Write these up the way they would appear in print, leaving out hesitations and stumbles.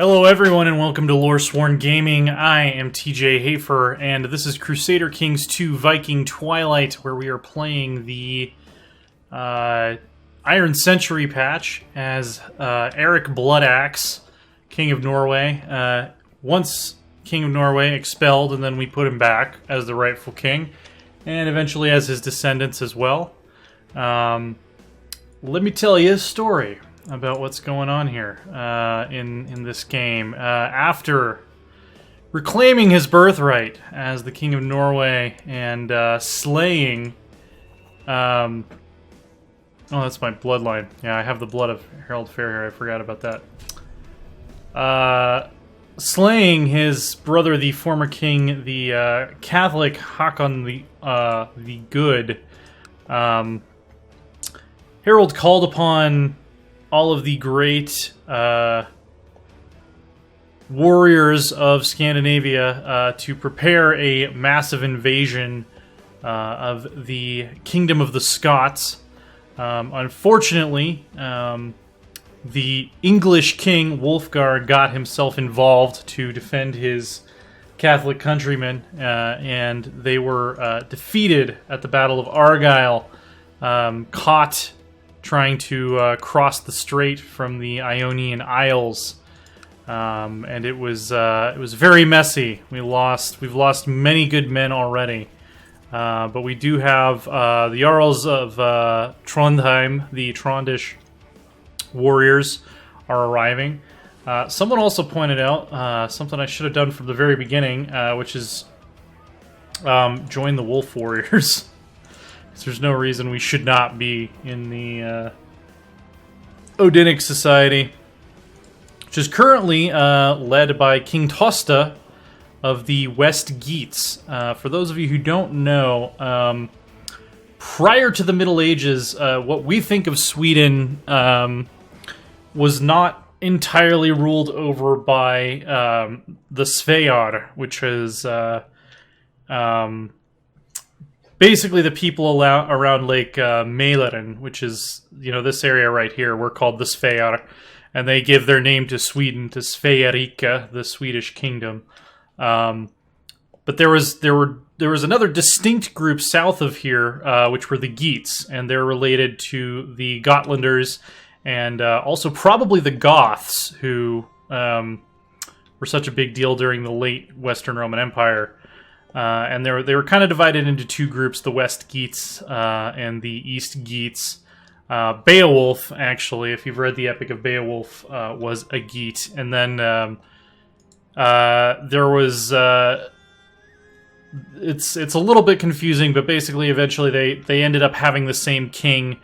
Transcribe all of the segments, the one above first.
Hello everyone and welcome to Loresworn Gaming. I am TJ Hafer and this is Crusader Kings II Viking Twilight, where we are playing the Iron Century patch as Erik Bloodaxe, King of Norway. Once King of Norway, expelled, and then we put him back as the rightful king, and eventually as his descendants as well. Let me tell you a story about what's going on here in this game. After reclaiming his birthright as the King of Norway and slaying... oh, that's my bloodline. Yeah, I have the blood of Harald Fairhair. I forgot about that. Slaying his brother, the former king, the Catholic Hakon the Good, Harald called upon all of the great warriors of Scandinavia to prepare a massive invasion of the Kingdom of the Scots. Unfortunately, the English king, Wulfgar, got himself involved to defend his Catholic countrymen, and they were defeated at the Battle of Argyll, caught trying to cross the strait from the Ionian Isles, and it was very messy. We've lost many good men already, but we do have the Jarls of Trondheim, the Trondish warriors, are arriving. Someone also pointed out something I should have done from the very beginning, which is join the Wolf Warriors. There's no reason we should not be in the Odinic Society, which is currently led by King Tosta of the West Geats. For those of you who don't know, prior to the Middle Ages, what we think of Sweden was not entirely ruled over by the Svear, which is... basically the people around Lake Mälaren, which is, this area right here. We're called the Svear, and they give their name to Sweden, to Sverige, the Swedish kingdom. But there was another distinct group south of here, which were the Geats, and they're related to the Gotlanders, and also probably the Goths, who were such a big deal during the late Western Roman Empire. And they were kind of divided into two groups, the West Geats and the East Geats. Beowulf, actually, if you've read the Epic of Beowulf, was a Geat. And then there was... it's a little bit confusing, but basically eventually they ended up having the same king.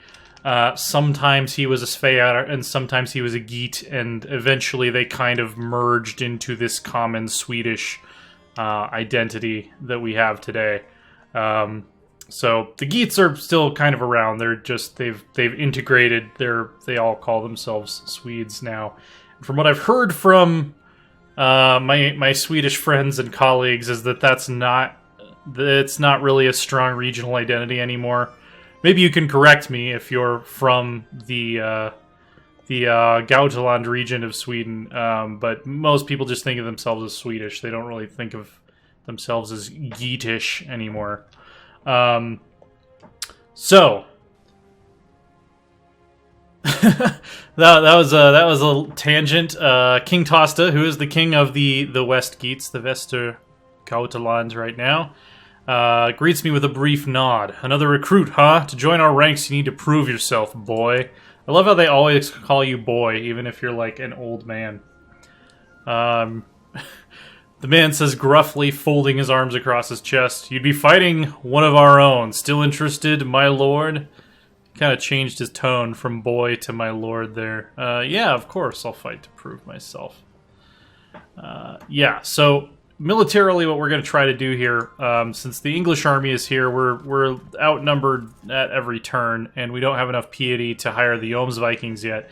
Sometimes he was a Svear, and sometimes he was a Geat, and eventually they kind of merged into this common Swedish identity that we have today. So the Geats are still kind of around. They're just they've integrated. They all call themselves Swedes now. And from what I've heard from my Swedish friends and colleagues is that it's not really a strong regional identity anymore. Maybe you can correct me if you're from the Gauteland region of Sweden, but most people just think of themselves as Swedish. They don't really think of themselves as Geatish anymore. So that was a tangent. King Tosta, who is the king of the West Geats, the Vester Gauteland right now, greets me with a brief nod. Another recruit, huh? To join our ranks, you need to prove yourself, boy. I love how they always call you boy, even if you're like an old man. The man says gruffly, folding his arms across his chest, "You'd be fighting one of our own. Still interested, my lord?" Kind of changed his tone from boy to my lord there. Yeah, of course, I'll fight to prove myself. Yeah, so militarily what we're going to try to do here, since the English army is here, we're outnumbered at every turn, and we don't have enough piety to hire the Jomsvikings yet.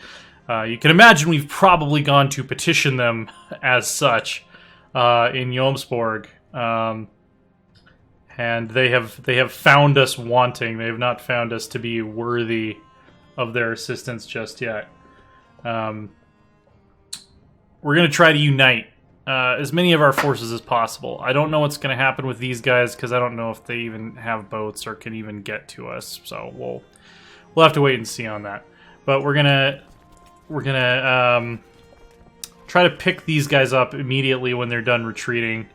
You can imagine we've probably gone to petition them as such in Jomsborg, and they have found us wanting. They have not found us to be worthy of their assistance just yet. we're going to try to unite as many of our forces as possible. I don't know what's going to happen with these guys because I don't know if they even have boats or can even get to us. So we'll have to wait and see on that. But we're gonna try to pick these guys up immediately when they're done retreating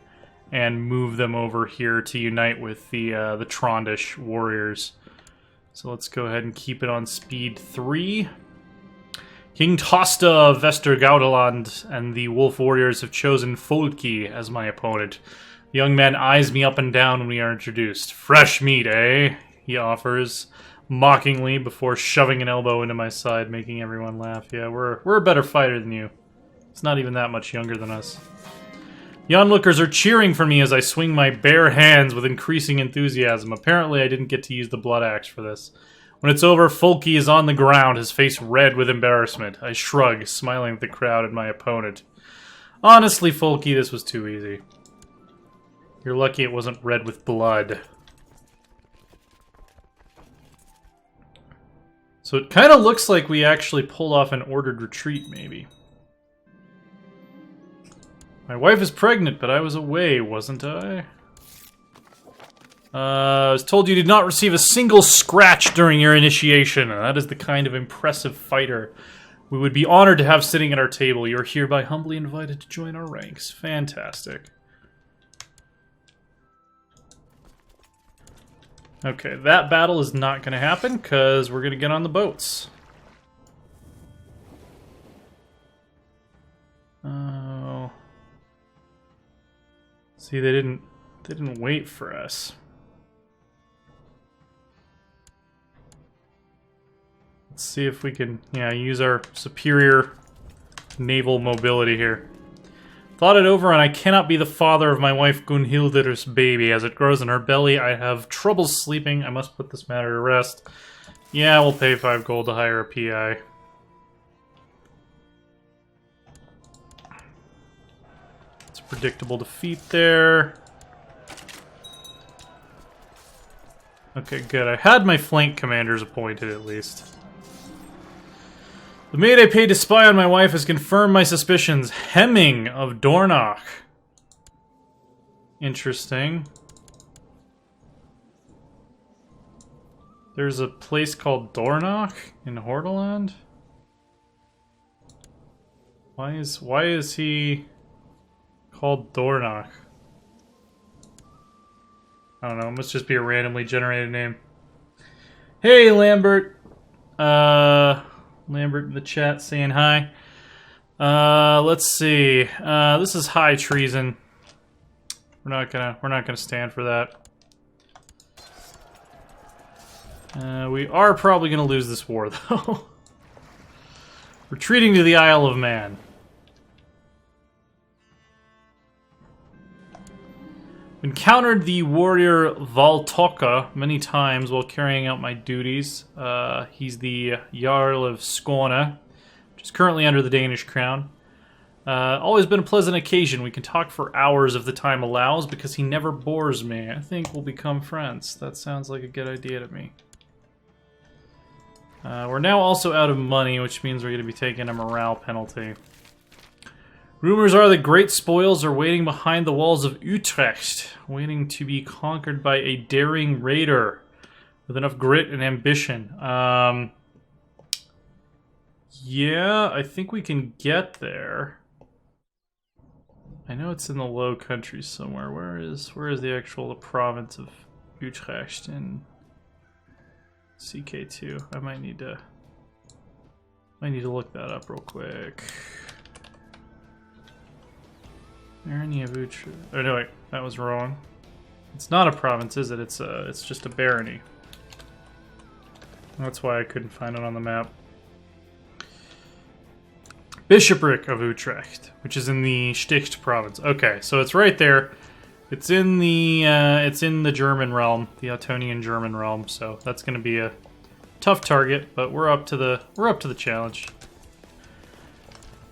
and move them over here to unite with the Trondish warriors. So let's go ahead and keep it on speed 3. King Tosta of Vestergaudeland and the Wolf Warriors have chosen Folki as my opponent. The young man eyes me up and down when we are introduced. Fresh meat, eh? He offers mockingly before shoving an elbow into my side, making everyone laugh. Yeah, we're a better fighter than you. It's not even that much younger than us. The onlookers are cheering for me as I swing my bare hands with increasing enthusiasm. Apparently, I didn't get to use the Bloodaxe for this. When it's over, Folki is on the ground, his face red with embarrassment. I shrug, smiling at the crowd and my opponent. Honestly, Folki, this was too easy. You're lucky it wasn't red with blood. So it kind of looks like we actually pulled off an ordered retreat, maybe. My wife is pregnant, but I was away, wasn't I? I was told you did not receive a single scratch during your initiation. That is the kind of impressive fighter we would be honored to have sitting at our table. You are hereby humbly invited to join our ranks. Fantastic. Okay, that battle is not going to happen because we're going to get on the boats. Oh. See, they didn't wait for us. Let's see if we can, use our superior naval mobility here. Thought it over, and I cannot be the father of my wife Gunhildir's baby. As it grows in her belly, I have trouble sleeping. I must put this matter to rest. Yeah, we'll pay 5 gold to hire a PI. It's a predictable defeat there. Okay, good. I had my flank commanders appointed, at least. The maid I paid to spy on my wife has confirmed my suspicions. Hemming of Dornach. Interesting. There's a place called Dornach in Hordaland? Why is he called Dornach? I don't know, it must just be a randomly generated name. Hey, Lambert. Lambert in the chat saying hi. Let's see. This is high treason. We're not gonna stand for that. We are probably gonna lose this war though. Retreating to the Isle of Man. Encountered the warrior Valtoka many times while carrying out my duties. He's the Jarl of Skåne, which is currently under the Danish crown. Always been a pleasant occasion. We can talk for hours if the time allows, because he never bores me. I think we'll become friends. That sounds like a good idea to me. We're now also out of money, which means we're going to be taking a morale penalty. Rumors are that great spoils are waiting behind the walls of Utrecht, waiting to be conquered by a daring raider with enough grit and ambition. Yeah, I think we can get there. I know it's in the Low Countries somewhere. Where is the province of Utrecht in CK2? I might need to look that up real quick. Barony of Utrecht. Oh no, wait, that was wrong. It's not a province, is it? It's just a barony. That's why I couldn't find it on the map. Bishopric of Utrecht, which is in the Sticht province. Okay, so it's right there. It's in the German realm, the Ottonian German realm. So that's going to be a tough target, but we're up to the challenge.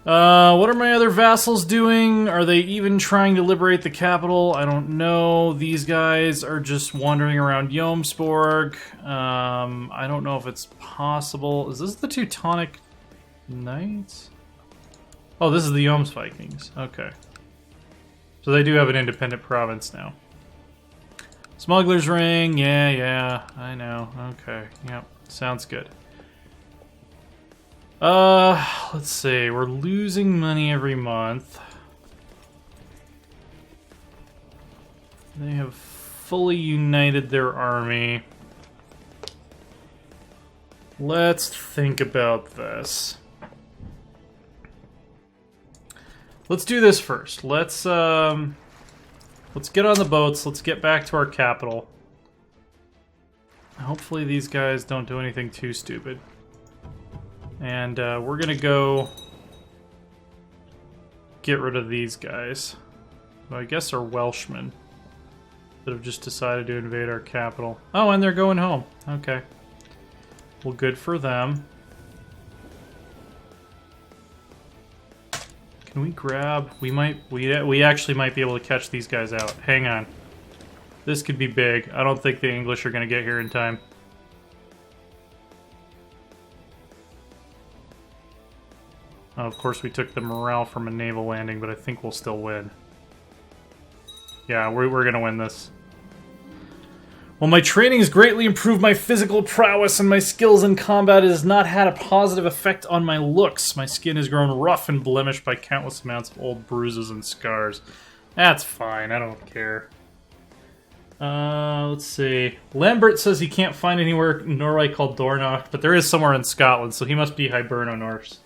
What are my other vassals doing? Are they even trying to liberate the capital? I don't know. These guys are just wandering around Jomsborg. I don't know if it's possible. Is this the Teutonic Knights? Oh, this is the Joms Vikings. Okay. So they do have an independent province now. Smuggler's Ring. Yeah, I know. Okay. Yep. Sounds good. Let's see. We're losing money every month. They have fully united their army. Let's think about this. Let's do this first. Let's get on the boats. Let's get back to our capital. Hopefully these guys don't do anything too stupid. And we're gonna go get rid of these guys, who I guess are Welshmen that have just decided to invade our capital. Oh, and they're going home. Okay. Well, good for them. Can we grab... We actually might be able to catch these guys out. Hang on. This could be big. I don't think the English are going to get here in time. Oh, of course, we took the morale from a naval landing, but I think we'll still win. Yeah, we're going to win this. While my training has greatly improved my physical prowess and my skills in combat, it has not had a positive effect on my looks. My skin has grown rough and blemished by countless amounts of old bruises and scars. That's fine, I don't care. Let's see. Lambert says he can't find anywhere in Norway called Dornoch, but there is somewhere in Scotland, so he must be Hiberno-Norse.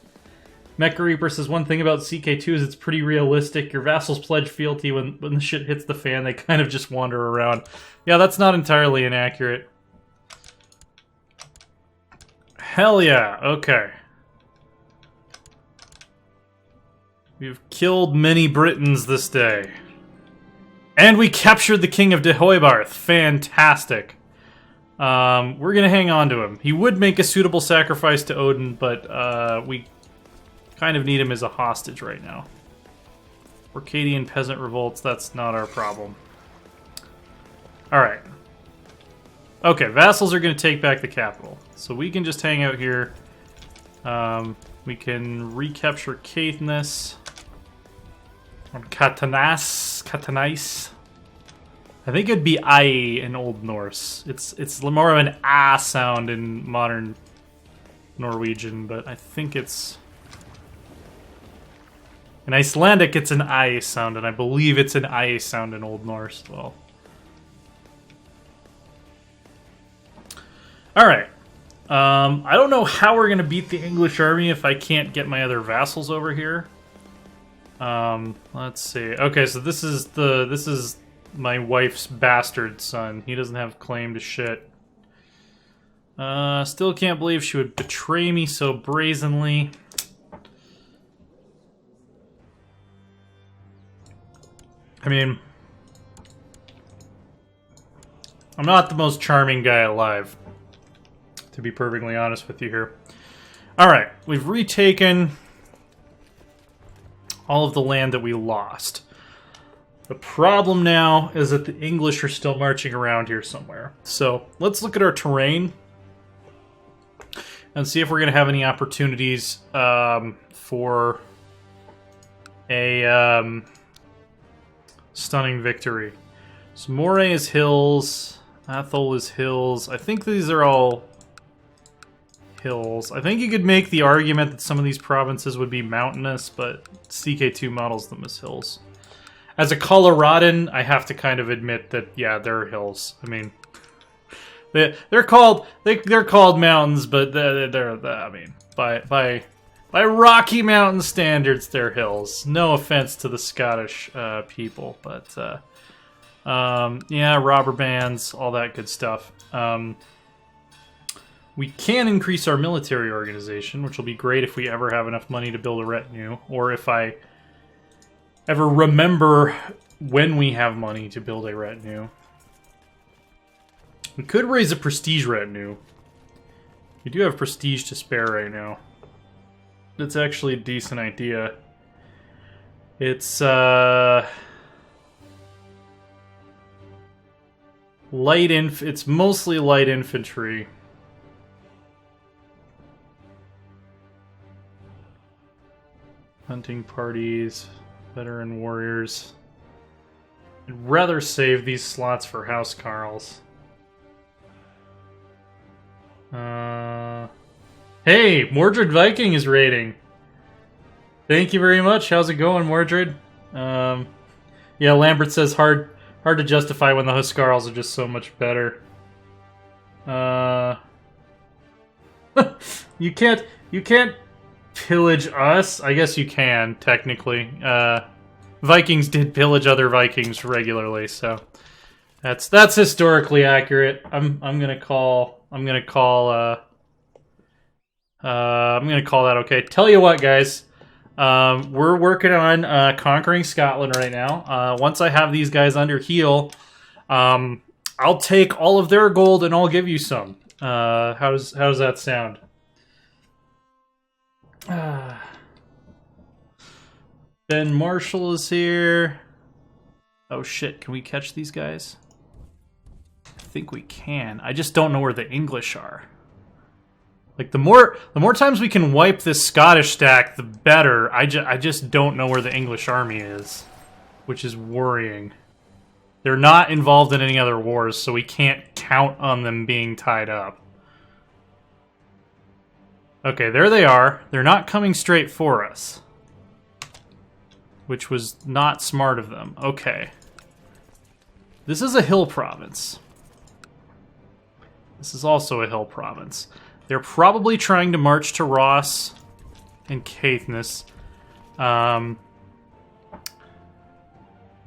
Mecha Reaper says one thing about CK2 is it's pretty realistic. Your vassals pledge fealty when the shit hits the fan, they kind of just wander around. Yeah, that's not entirely inaccurate. Hell yeah, okay. We've killed many Britons this day. And we captured the King of De Hoybarth. Fantastic. We're gonna hang on to him. He would make a suitable sacrifice to Odin, but we kind of need him as a hostage right now. Orcadian peasant revolts, that's not our problem. Alright. Okay, vassals are going to take back the capital. So we can just hang out here. We can recapture Caithness. Or Katanais. I think it'd be I in Old Norse. It's more of an ah sound in modern Norwegian, but I think it's... In Icelandic, it's an I sound, and I believe it's an I sound in Old Norse as well. Alright. I don't know how we're going to beat the English army if I can't get my other vassals over here. Let's see. Okay, so this is my wife's bastard son. He doesn't have claim to shit. Still can't believe she would betray me so brazenly. I mean, I'm not the most charming guy alive, to be perfectly honest with you here. Alright, we've retaken all of the land that we lost. The problem now is that the English are still marching around here somewhere. So, let's look at our terrain and see if we're going to have any opportunities for a... stunning victory. So Moray is hills, Athol is hills. I think these are all hills. I think you could make the argument that some of these provinces would be mountainous, but CK2 models them as hills. As a Coloradan, I have to kind of admit that yeah, they're hills. I mean, they're called mountains, but they're I mean by Rocky Mountain standards, they're hills. No offense to the Scottish people, but yeah, robber bands, all that good stuff. We can increase our military organization, which will be great if we ever have enough money to build a retinue, or if I ever remember when we have money to build a retinue. We could raise a prestige retinue. We do have prestige to spare right now. That's actually a decent idea. It's it's mostly light infantry. hunting parties, veteran warriors. I'd rather save these slots for housecarls. Hey, Mordred Viking is raiding. Thank you very much. How's it going, Mordred? Yeah, Lambert says hard to justify when the huscarls are just so much better. You can't pillage us. I guess you can, technically. Vikings did pillage other Vikings regularly, so that's historically accurate. I'm gonna call that okay. Tell you what, guys. We're working on conquering Scotland right now. Once I have these guys under heel, I'll take all of their gold and I'll give you some. How does that sound? Ben Marshall is here. Oh shit, can we catch these guys? I think we can. I just don't know where the English are. Like, the more times we can wipe this Scottish stack, the better. I just don't know where the English army is, which is worrying. They're not involved in any other wars, so we can't count on them being tied up. Okay, there they are. They're not coming straight for us, which was not smart of them. Okay. This is a hill province. This is also a hill province. They're probably trying to march to Ross and Caithness.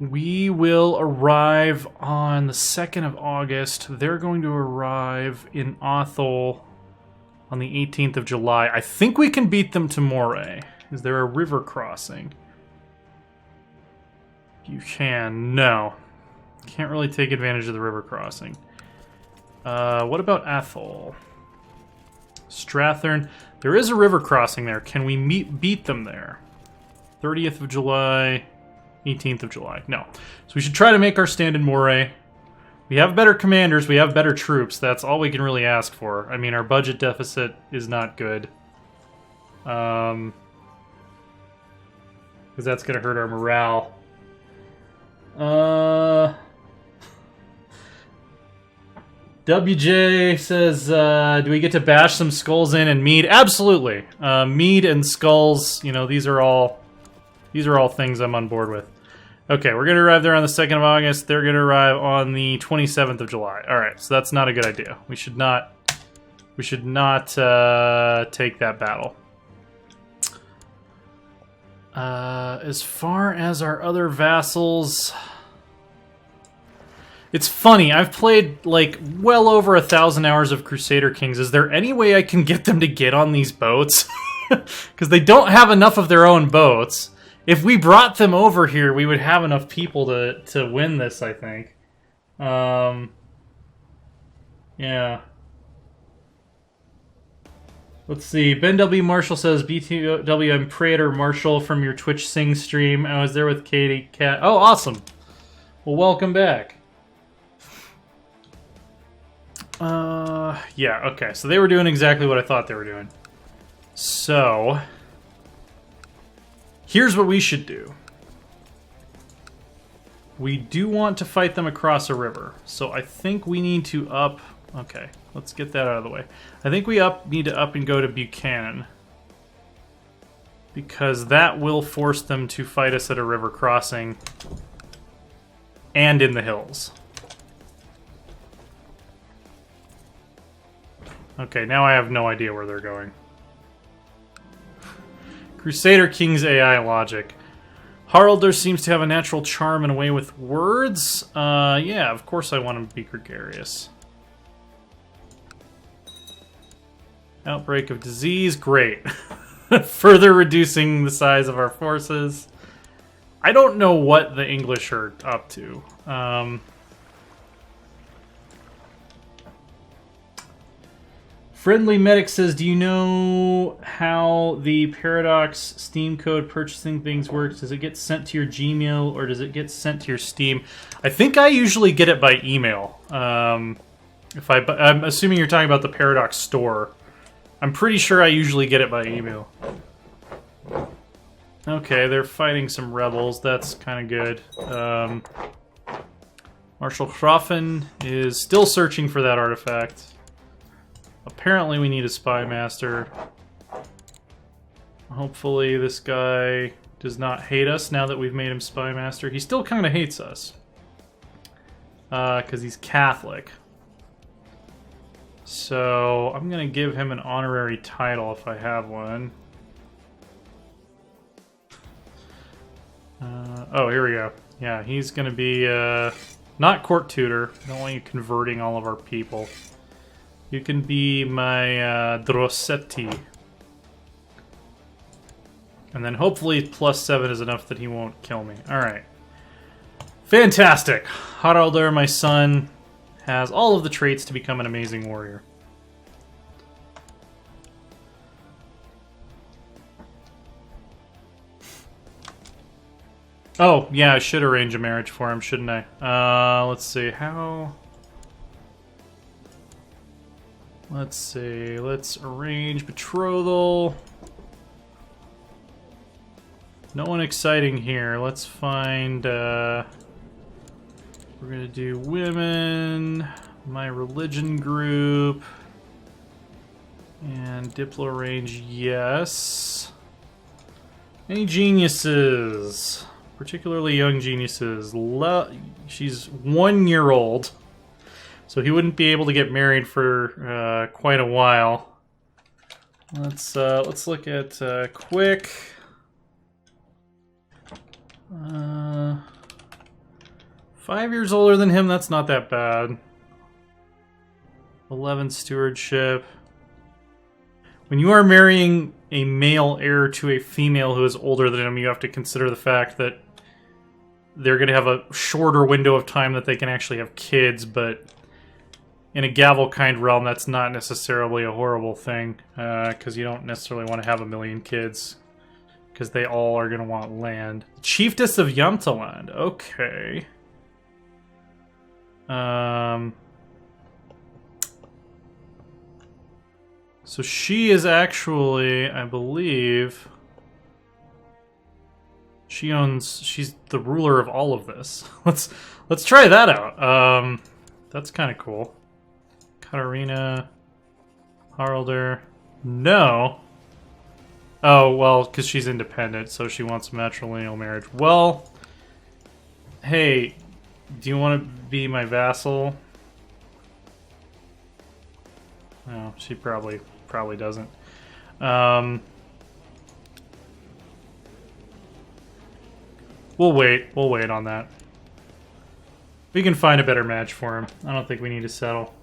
We will arrive on the 2nd of August. They're going to arrive in Othel on the 18th of July. I think we can beat them to Moray. Is there a river crossing? You can. No. Can't really take advantage of the river crossing. What about Athol? Strathern. There is a river crossing there. Can we beat them there? 30th of July, 18th of July. No. So we should try to make our stand in Moray. We have better commanders. We have better troops. That's all we can really ask for. I mean, our budget deficit is not good. Because that's going to hurt our morale. WJ says, do we get to bash some skulls in and mead? Absolutely. Mead and skulls, you know, these are all things I'm on board with. Okay, we're going to arrive there on the 2nd of August. They're going to arrive on the 27th of July. All right, so that's not a good idea. We should not take that battle. As far as our other vassals, it's funny. I've played like well over 1,000 hours of Crusader Kings. Is there any way I can get them to get on these boats? Because they don't have enough of their own boats. If we brought them over here, we would have enough people to win this, I think. Yeah. Let's see. Ben W. Marshall says, BTW, I'm Praetor Marshall from your Twitch Sing stream. I was there with Katie Cat. Oh, awesome. Well, welcome back. Yeah, okay. So they were doing exactly what I thought they were doing. So here's what we should do. We do want to fight them across a river. So I think we need to up... Okay, let's get that out of the way. I think we need to up and go to Buchanan. Because that will force them to fight us at a river crossing. And in the hills. Okay, now I have no idea where they're going. Crusader King's AI logic. Haraldr seems to have a natural charm and a way with words. Yeah, of course I want him to be gregarious. Outbreak of disease, great. Further reducing the size of our forces. I don't know what the English are up to. Friendly Medic says, do you know how the Paradox Steam code purchasing things works? Does it get sent to your Gmail or does it get sent to your Steam? I think I usually get it by email. I'm assuming you're talking about the Paradox store. I'm pretty sure I usually get it by email. Okay, they're fighting some rebels. That's kind of good. Marshal Hrafen is still searching for that artifact. Apparently we need a spy master. Hopefully this guy does not hate us now that we've made him spy master. He still kind of hates us. Because he's Catholic. So I'm going to give him an honorary title if I have one. Oh, here we go. Yeah, he's going to be not court tutor. I don't want you converting all of our people. You can be my Drossetti. And then hopefully +7 is enough that he won't kill me. Alright. Fantastic! Haraldr, my son, has all of the traits to become an amazing warrior. Oh, yeah, I should arrange a marriage for him, shouldn't I? Let's see, how... Let's see, let's arrange betrothal. No one exciting here. Let's find, we're gonna do women, my religion group, and Diplo range, yes. Any geniuses? Particularly young geniuses. She's 1 year old, so he wouldn't be able to get married for quite a while. Let's look at quick. 5 years older than him. That's not that bad. 11 stewardship. When you are marrying a male heir to a female who is older than him, you have to consider the fact that they're going to have a shorter window of time that they can actually have kids, but in a Gavel-kind realm, that's not necessarily a horrible thing, because you don't necessarily want to have 1 million kids, because they all are going to want land. Chiefess of Jemteland, okay. So she is actually, I believe... she's the ruler of all of this. Let's try that out. That's kind of cool. Katarina, Haraldr, no. Oh, well, because she's independent, so she wants a matrilineal marriage. Well, hey, do you want to be my vassal? No, she probably doesn't. We'll wait on that. We can find a better match for him. I don't think we need to settle.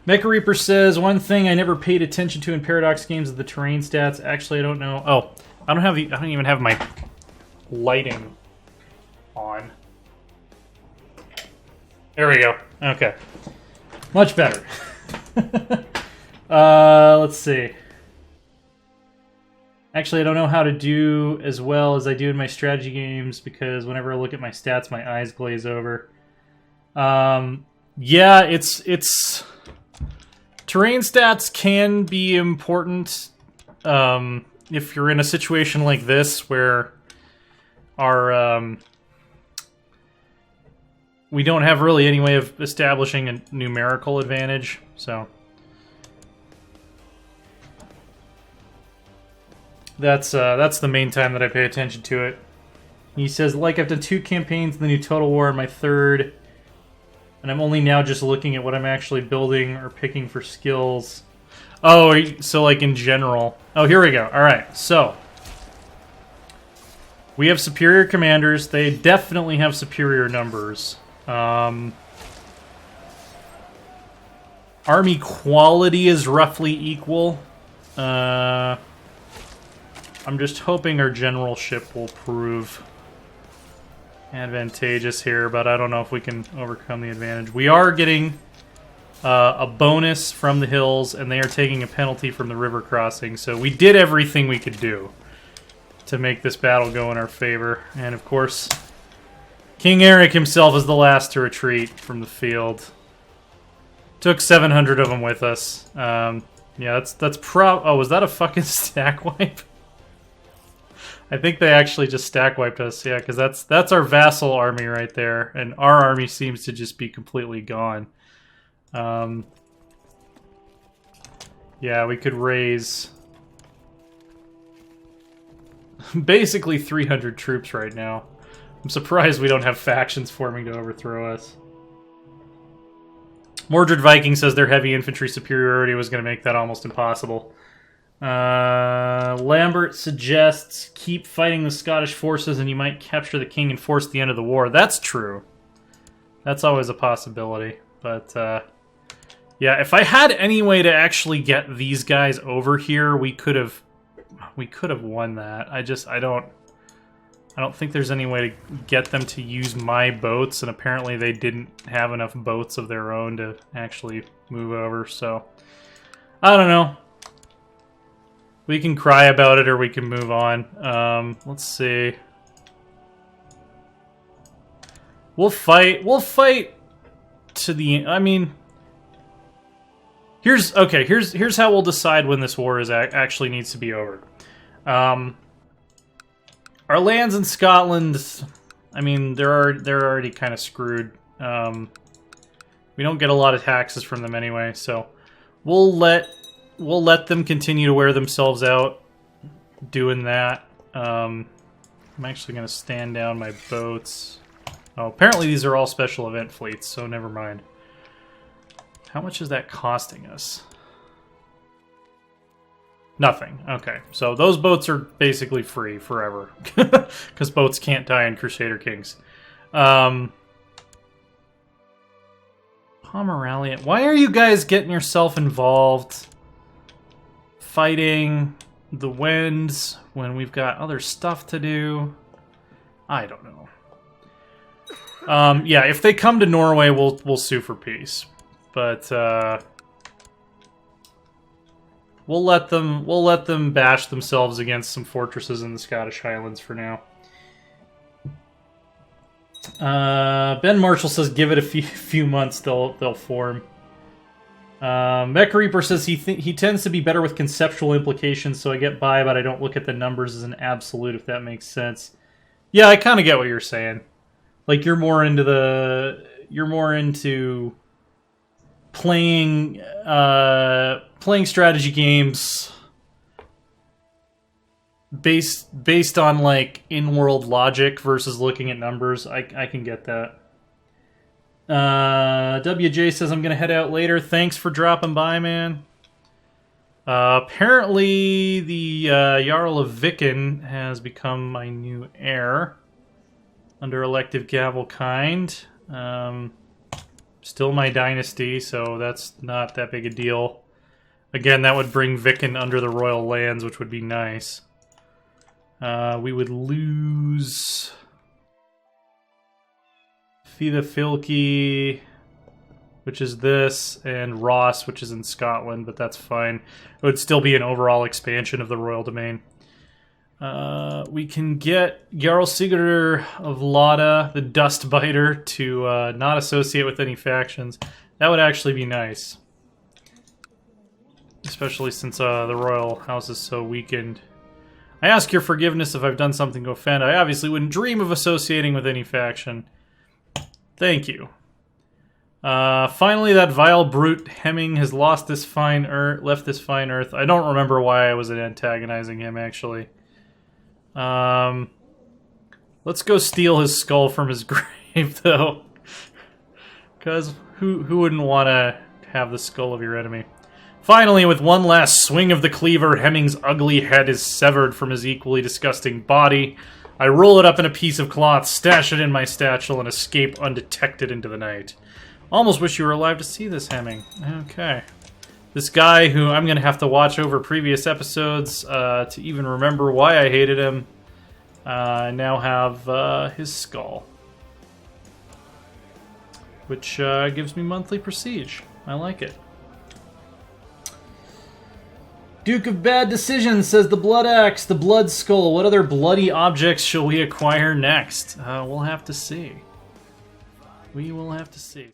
Mecha Reaper says, one thing I never paid attention to in Paradox games is the terrain stats. Actually, I don't know. Oh, I don't even have my lighting on. There we go. Okay. Much better. Let's see. Actually, I don't know how to do as well as I do in my strategy games because whenever I look at my stats, my eyes glaze over. Yeah, it's terrain stats can be important if you're in a situation like this where our we don't have really any way of establishing a numerical advantage, so that's the main time that I pay attention to it. He says, like, I've done 2 campaigns in the new Total War and my 3rd, and I'm only now just looking at what I'm actually building or picking for skills. Oh, so like in general. Oh, here we go. Alright, so we have superior commanders. They definitely have superior numbers. Army quality is roughly equal. I'm just hoping our generalship will prove advantageous here, but I don't know if we can overcome the advantage. We are getting a bonus from the hills, and they are taking a penalty from the river crossing, so we did everything we could do to make this battle go in our favor. And of course, King Erik himself is the last to retreat from the field. Took 700 of them with us. Yeah, that's oh, was that a fucking stack wipe? I think they actually just stack wiped us, yeah, because that's our vassal army right there, and our army seems to just be completely gone. Yeah, we could raise basically 300 troops right now. I'm surprised we don't have factions forming to overthrow us. Mordred Viking says their heavy infantry superiority was going to make that almost impossible. Lambert suggests keep fighting the Scottish forces and you might capture the king and force the end of the war. That's true. That's always a possibility. But, yeah, if I had any way to actually get these guys over here, we could have won that. I don't think there's any way to get them to use my boats, and apparently they didn't have enough boats of their own to actually move over, so I don't know. We can cry about it or we can move on. Let's see. We'll fight to the, I mean, here's how we'll decide when this war is actually needs to be over. Our lands in Scotland, I mean, they're already kind of screwed. We don't get a lot of taxes from them anyway, so we'll let them continue to wear themselves out doing that. I'm actually going to stand down my boats. Oh, apparently these are all special event fleets, so never mind. How much is that costing us? Nothing. Okay, so those boats are basically free forever. Because boats can't die in Crusader Kings. Pomeranian. Why are you guys getting yourself involved fighting the Wends when we've got other stuff to do? I don't know. Yeah, if they come to Norway, we'll sue for peace. But we'll let them bash themselves against some fortresses in the Scottish Highlands for now. Ben Marshall says, "Give it a few months, they'll form." Mech Reaper says he tends to be better with conceptual implications, so I get by, but I don't look at the numbers as an absolute, if that makes sense. Yeah, I kind of get what you're saying. Like you're more into playing strategy games based on like in-world logic versus looking at numbers. I can get that. WJ says I'm gonna head out later. Thanks for dropping by, man. Apparently the Jarl of Viking has become my new heir under elective gavelkind. Still my dynasty, so that's not that big a deal. Again, that would bring Viking under the royal lands, which would be nice. We would lose Fida Filki, which is this, and Ross, which is in Scotland, but that's fine. It would still be an overall expansion of the royal domain. We can get Jarl Sigurdur of Lada, the Dustbiter, to not associate with any factions. That would actually be nice. Especially since the royal house is so weakened. I ask your forgiveness if I've done something to offend. I obviously wouldn't dream of associating with any faction. Thank you. Finally, that vile brute Hemming has left this fine earth. I don't remember why I was antagonizing him, actually. Let's go steal his skull from his grave, though. Because who wouldn't want to have the skull of your enemy? Finally, with one last swing of the cleaver, Hemming's ugly head is severed from his equally disgusting body. I roll it up in a piece of cloth, stash it in my satchel, and escape undetected into the night. Almost wish you were alive to see this, Hemming. Okay. This guy who I'm going to have to watch over previous episodes to even remember why I hated him. I now have his skull. Which gives me monthly prestige. I like it. Duke of Bad Decisions says the Bloodaxe, the Blood Skull. What other bloody objects shall we acquire next? We'll have to see. We will have to see.